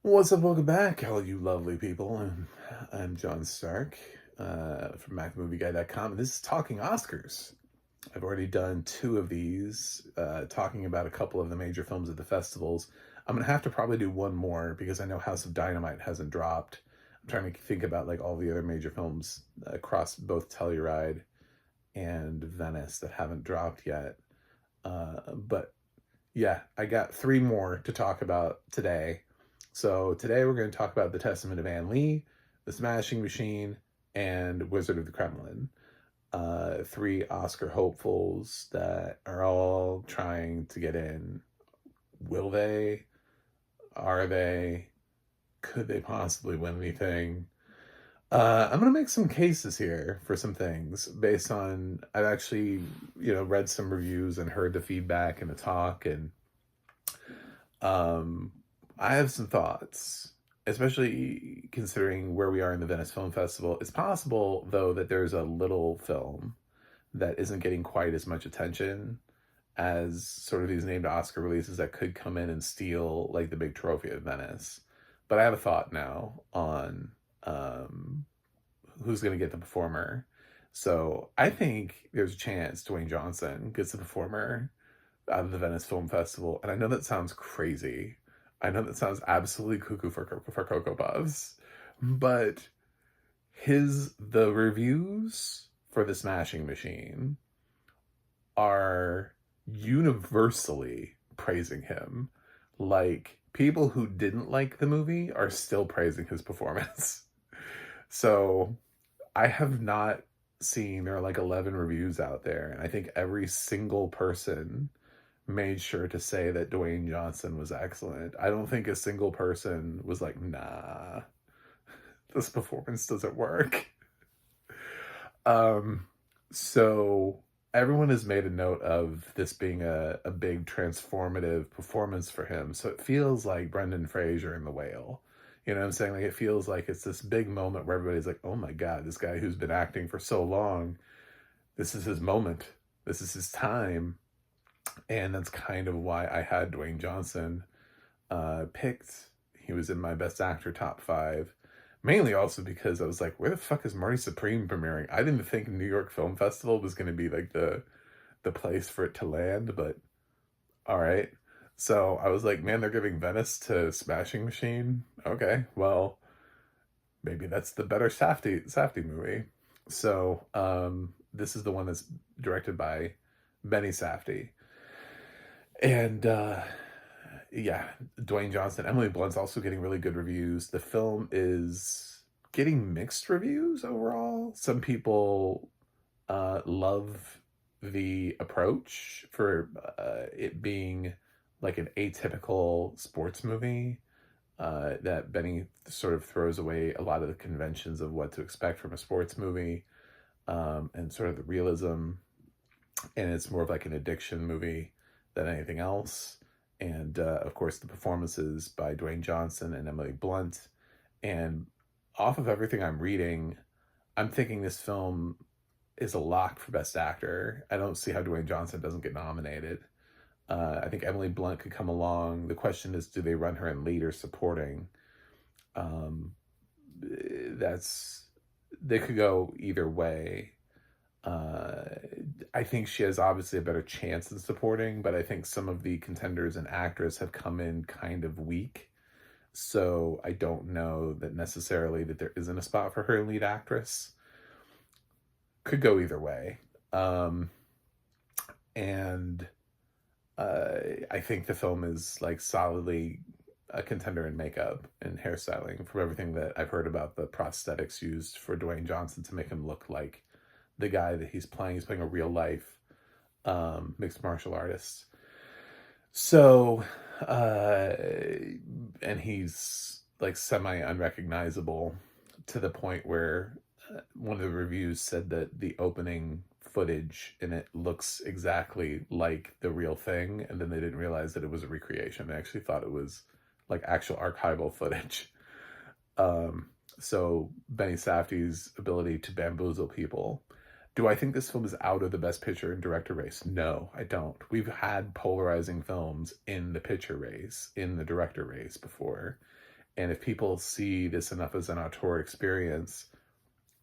What's up? Welcome back, all you lovely people. I'm John Stark from MacMovieGuy.com, and this is Talking Oscars. I've already done two of these, talking about a couple of the major films at the festivals. I'm going to have to probably do one more because I know House of Dynamite hasn't dropped. I'm trying to think about like all the other major films across both Telluride and Venice that haven't dropped yet. But yeah, I got three more to talk about today. So today we're going to talk about The Testament of Anne Lee, The Smashing Machine, and Wizard of the Kremlin. Three Oscar hopefuls that are all trying to get in. Will they? Are they? Could they possibly win anything? I'm going to make some cases here for some things based on, I've actually, read some reviews and heard the feedback and the talk, and um, I have some thoughts, especially considering where we are in the Venice Film Festival. It's possible, though, that there's a little film that isn't getting quite as much attention as sort of these named Oscar releases that could come in and steal like the big trophy of Venice. But I have a thought now on who's going to get the performer. So I think there's a chance Dwayne Johnson gets the performer out of the Venice Film Festival. And I know that sounds crazy. I know that sounds absolutely cuckoo for Cocoa Puffs. But the reviews for The Smashing Machine are universally praising him. Like, people who didn't like the movie are still praising his performance. So I have not seen, there are like 11 reviews out there, and I think every single person made sure to say that Dwayne Johnson was excellent. I don't think a single person was like, nah, this performance doesn't work. Um, so everyone has made a note of this being a big transformative performance for him. So it feels like Brendan Fraser in The Whale. You know what I'm saying? Like, it feels like it's this big moment where everybody's like, oh my God, this guy who's been acting for so long, this is his moment. This is his time. And that's kind of why I had Dwayne Johnson picked. He was in my Best Actor top 5. Mainly also because I was like, where the fuck is Marty Supreme premiering? I didn't think New York Film Festival was going to be like the place for it to land, but all right. So I was like, man, they're giving Venice to Smashing Machine. Okay, well, maybe that's the better Safdie movie. So this is the one that's directed by Benny Safdie. And yeah, Dwayne Johnson. Emily Blunt's also getting really good reviews. The film is getting mixed reviews overall. Some people love the approach for it being like an atypical sports movie, that Benny sort of throws away a lot of the conventions of what to expect from a sports movie, and sort of the realism. And it's more of like an addiction movie than anything else. And of course, the performances by Dwayne Johnson and Emily Blunt. And off of everything I'm reading, I'm thinking this film is a lock for Best Actor. I don't see how Dwayne Johnson doesn't get nominated. I think Emily Blunt could come along. The question is, do they run her in lead or supporting? Um, they could go either way. Uh, I think she has obviously a better chance in supporting, but I think some of the contenders and actors have come in kind of weak. So I don't know that necessarily that there isn't a spot for her in lead actress. Could go either way. And I think the film is like solidly a contender in makeup and hairstyling from everything that I've heard about the prosthetics used for Dwayne Johnson to make him look like the guy that he's playing. He's playing a real life mixed martial artist. So, and he's like semi unrecognizable to the point where one of the reviews said that the opening footage in it looks exactly like the real thing, and then they didn't realize that it was a recreation. They actually thought it was like actual archival footage. So Benny Safdie's ability to bamboozle people. Do I think this film is out of the Best Picture and Director race? No, I don't. We've had polarizing films in the picture race, in the director race before. And if people see this enough as an auteur experience,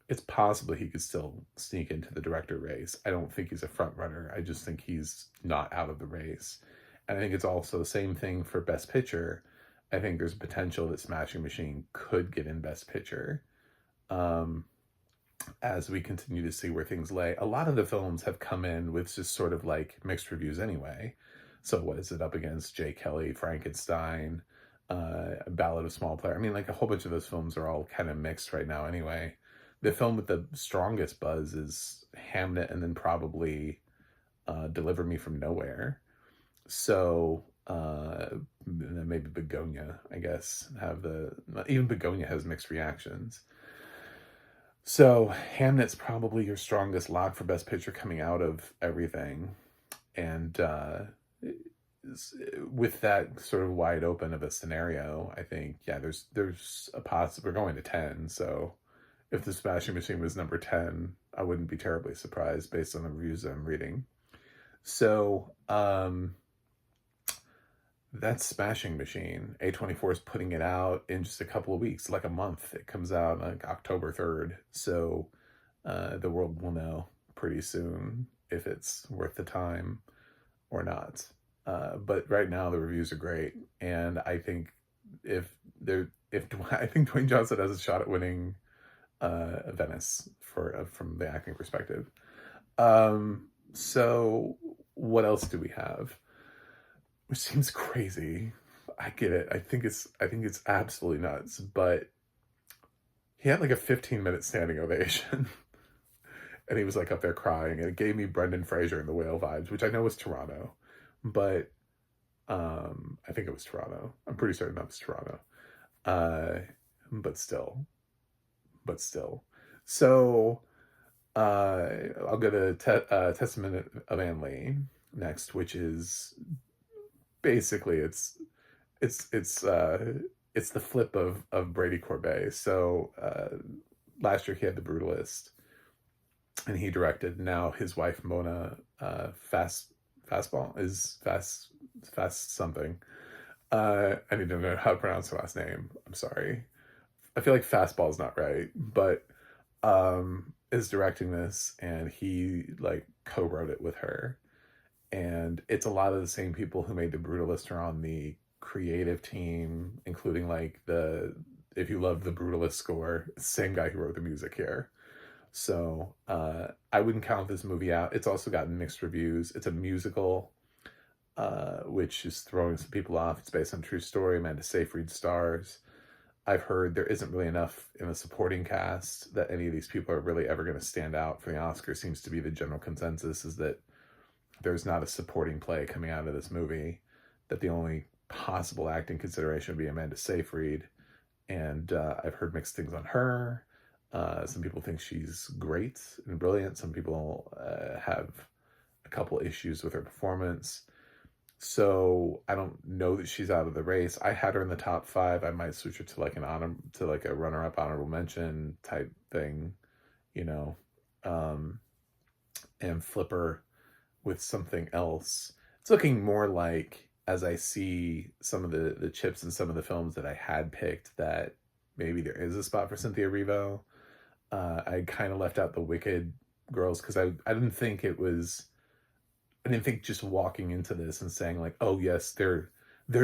it's possible he could still sneak into the director race. I don't think he's a front runner. I just think he's not out of the race. And I think it's also the same thing for Best Picture. I think there's potential that Smashing Machine could get in Best Picture. Um, as we continue to see where things lay. A lot of the films have come in with just sort of like mixed reviews anyway. So what is it up against? Jay Kelly, Frankenstein, Ballad of Small Player. I mean, like a whole bunch of those films are all kind of mixed right now anyway. The film with the strongest buzz is Hamnet, and then probably Deliver Me from Nowhere. So maybe Begonia, I guess, have the even Begonia has mixed reactions. So Hamnet's probably your strongest lock for Best Picture coming out of everything, and with that sort of wide open of a scenario, I think there's a possible we're going to 10. So if the Smashing Machine was number 10, I wouldn't be terribly surprised based on the reviews I'm reading. So that's Smashing Machine. A24 is putting it out in just a couple of weeks, like a month. It comes out like October 3rd. So the world will know pretty soon if it's worth the time or not. But right now the reviews are great, and I think I think Dwayne Johnson has a shot at winning Venice from the acting perspective. So what else do we have? Which seems crazy. I get it. I think it's absolutely nuts. But he had like a 15-minute standing ovation. And he was like up there crying. And it gave me Brendan Fraser and the Whale vibes, which I know was Toronto. But I think it was Toronto. I'm pretty certain that was Toronto. But still. So I'll go to Testament of Anne Lee next, which is basically it's the flip of Brady Corbet. So last year he had The Brutalist, and he directed. Now his wife Mona Fastball is fast something. I need to know how to pronounce her last name. I'm sorry. I feel like Fastball is not right, but is directing this, and he like co-wrote it with her. And it's a lot of the same people who made The Brutalist are on the creative team, including like if you love the Brutalist score, same guy who wrote the music here. So I wouldn't count this movie out. It's also gotten mixed reviews. It's a musical, which is throwing some people off. It's based on a true story. Amanda Seyfried stars. I've heard there isn't really enough in the supporting cast that any of these people are really ever going to stand out for the Oscar. Seems to be the general consensus, is that there's not a supporting play coming out of this movie, that the only possible acting consideration would be Amanda Seyfried. And I've heard mixed things on her. Some people think she's great and brilliant. Some people have a couple issues with her performance. So I don't know that she's out of the race. I had her in the top 5. I might switch her to like a runner-up honorable mention type thing, and flip her with something else. It's looking more like, as I see some of the chips in some of the films that I had picked, that maybe there is a spot for Cynthia Erivo. I kind of left out the Wicked girls because I didn't think just walking into this and saying like, oh yes, they're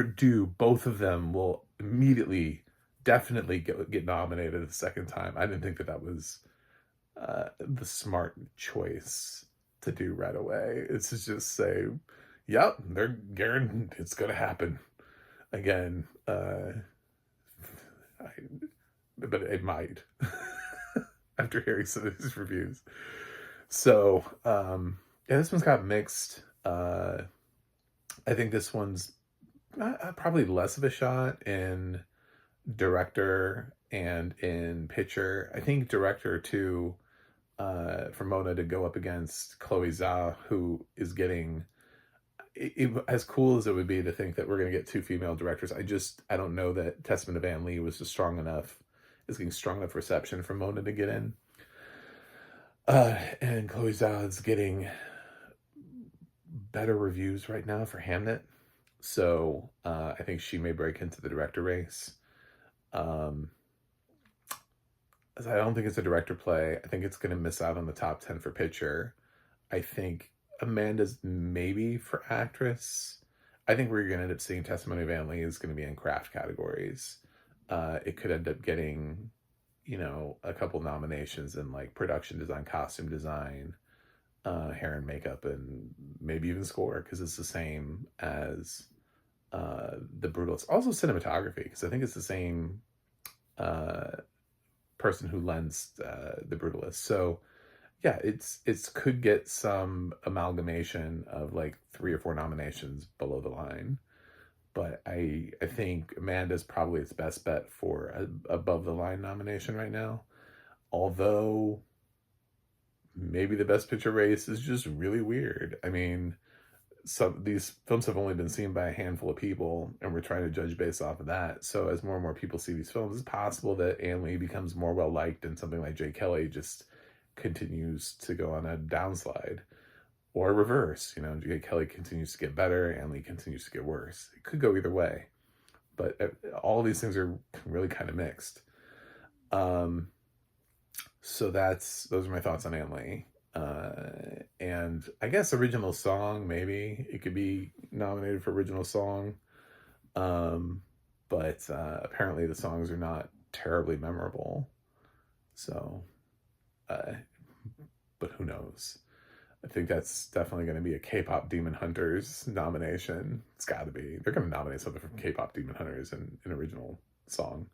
due. Both of them will immediately, definitely get nominated a second time. I didn't think that was the smart choice to do right away. It's to just say, yep, they're guaranteed it's going to happen again. But it might after hearing some of these reviews. So, yeah, this one's got mixed. I think this one's probably less of a shot in director and in picture. I think director too, for Mona to go up against Chloe Zhao, who is getting as cool as it would be to think that we're going to get 2 female directors. I don't know that Testament of Anne Lee is getting strong enough reception for Mona to get in. And Chloe Zhao is getting better reviews right now for Hamnet. So I think she may break into the director race. Um, I don't think it's a director play. I think it's going to miss out on the top 10 for picture. I think Amanda's maybe for actress. I think we're going to end up seeing Testimony of Anne Lee is going to be in craft categories. It could end up getting, a couple nominations in like production design, costume design, hair and makeup, and maybe even score, because it's the same as The Brutalist. Also cinematography, because I think it's the same uh, person who lensed The Brutalist. So yeah, it's could get some amalgamation of like 3 or 4 nominations below the line. But I think Amanda's probably its best bet for a above the line nomination right now. Although maybe the best picture race is just really weird. I mean, some these films have only been seen by a handful of people, and we're trying to judge based off of that. So as more and more people see these films, it's possible that Anne Lee becomes more well liked, and something like Jay Kelly just continues to go on a downslide, or reverse. Jay Kelly continues to get better, Anne Lee continues to get worse. It could go either way, but all these things are really kind of mixed. So those are my thoughts on Anne Lee. And I guess original song, maybe it could be nominated for original song. But apparently the songs are not terribly memorable. So, but who knows? I think that's definitely going to be a K-pop Demon Hunters nomination. It's got to be. They're going to nominate something from K-pop Demon Hunters in an original song.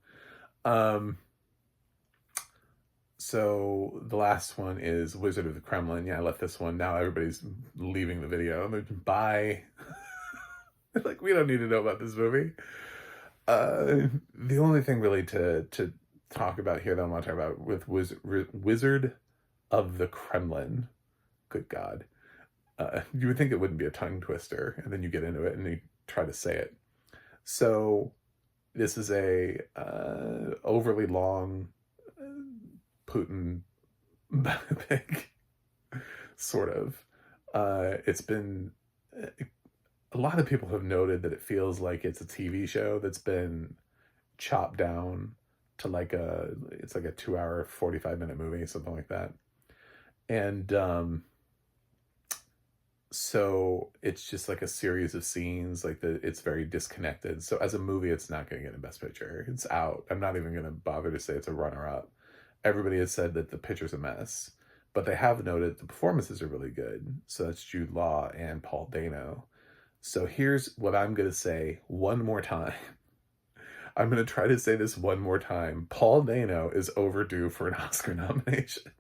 So the last one is Wizard of the Kremlin. Yeah, I left this one. Now everybody's leaving the video. They're just, bye. Like, we don't need to know about this movie. The only thing really to talk about here that I want to talk about with Wizard of the Kremlin. Good God. You would think it wouldn't be a tongue twister, and then you get into it and you try to say it. So this is a overly long Putin biopic, sort of. It's been a lot of people have noted that it feels like it's a TV show that's been chopped down to it's like a 2-hour 45-minute movie, something like that. And so it's just like a series of scenes, it's very disconnected. So as a movie, it's not going to get a Best Picture. It's out. I'm not even going to bother to say it's a runner-up. Everybody has said that the picture's a mess, but they have noted the performances are really good. So that's Jude Law and Paul Dano. So here's what I'm going to say one more time. I'm going to try to say this one more time. Paul Dano is overdue for an Oscar nomination.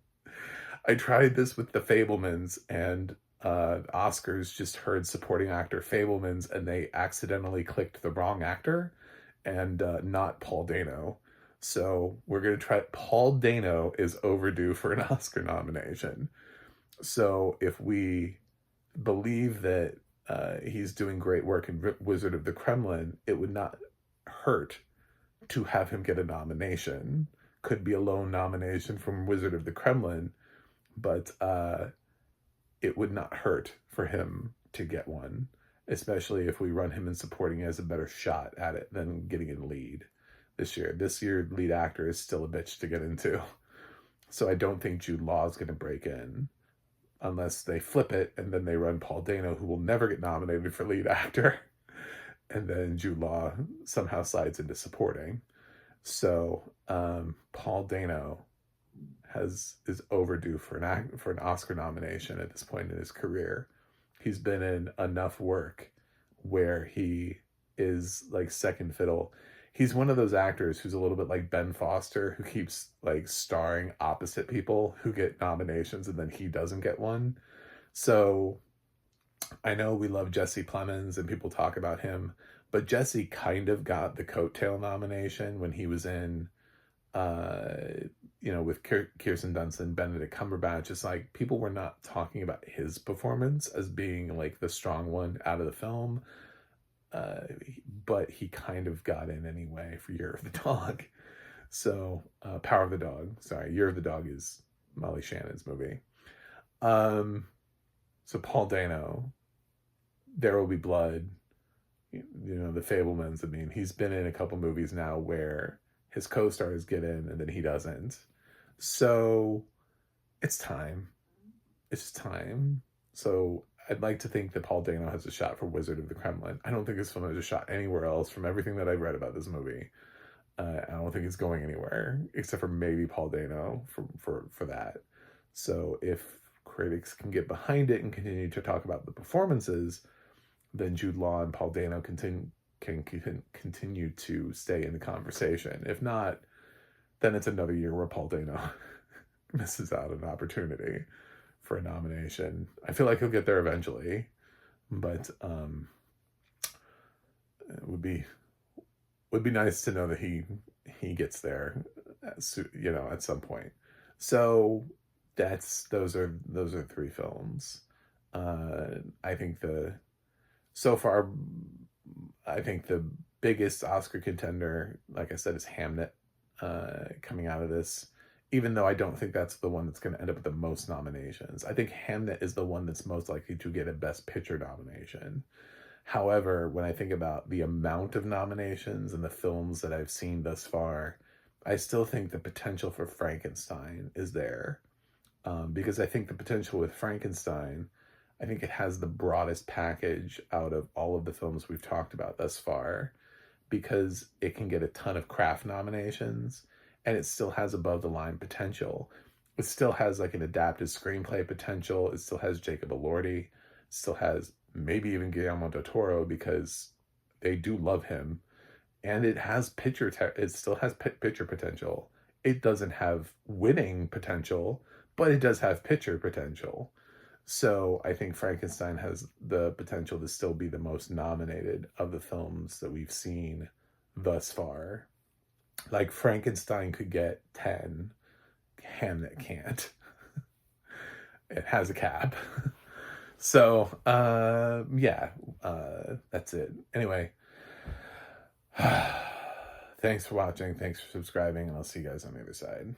I tried this with The Fabelmans, and Oscars just heard supporting actor Fabelmans, and they accidentally clicked the wrong actor and not Paul Dano. So we're going to try. Paul Dano is overdue for an Oscar nomination. So if we believe that he's doing great work in Wizard of the Kremlin, it would not hurt to have him get a nomination. Could be a lone nomination from Wizard of the Kremlin, but it would not hurt for him to get one, especially if we run him in supporting, as a better shot at it than getting in lead this year. This year, lead actor is still a bitch to get into. So I don't think Jude Law is going to break in unless they flip it and then they run Paul Dano, who will never get nominated for lead actor. And then Jude Law somehow slides into supporting. So Paul Dano is overdue for an Oscar nomination at this point in his career. He's been in enough work where he is like second fiddle. He's one of those actors who's a little bit like Ben Foster, who keeps like starring opposite people who get nominations and then he doesn't get one. So I know we love Jesse Plemons and people talk about him, but Jesse kind of got the coattail nomination when he was in with Kirsten Dunst and Benedict Cumberbatch. It's like people were not talking about his performance as being like the strong one out of the film. But he kind of got in anyway for Year of the Dog. So, Power of the Dog. Sorry, Year of the Dog is Molly Shannon's movie. So Paul Dano, There Will Be Blood, The Fabelmans. I mean, he's been in a couple movies now where his co-stars get in and then he doesn't. So it's time. It's just time. So I'd like to think that Paul Dano has a shot for Wizard of the Kremlin. I don't think this film has a shot anywhere else from everything that I've read about this movie. I don't think it's going anywhere except for maybe Paul Dano for that. So if critics can get behind it and continue to talk about the performances, then Jude Law and Paul Dano can continue to stay in the conversation. If not, then it's another year where Paul Dano misses out on an opportunity for a nomination. I feel like he'll get there eventually, but it would be nice to know that he gets there, at some point. So those are 3 films. I think so far, I think the biggest Oscar contender, like I said, is Hamnet, coming out of this. Even though I don't think that's the one that's going to end up with the most nominations. I think Hamnet is the one that's most likely to get a Best Picture nomination. However, when I think about the amount of nominations and the films that I've seen thus far, I still think the potential for Frankenstein is there. Because I think the potential with Frankenstein, I think it has the broadest package out of all of the films we've talked about thus far, because it can get a ton of craft nominations, and it still has above the line potential. It still has like an adapted screenplay potential. It still has Jacob Elordi. It still has maybe even Guillermo del Toro, because they do love him. And it has it still has picture potential. It doesn't have winning potential, but it does have picture potential. So I think Frankenstein has the potential to still be the most nominated of the films that we've seen thus far. Like, Frankenstein could get 10. Hamnet can't. It has a cap. So, that's it. Anyway, thanks for watching. Thanks for subscribing, and I'll see you guys on the other side.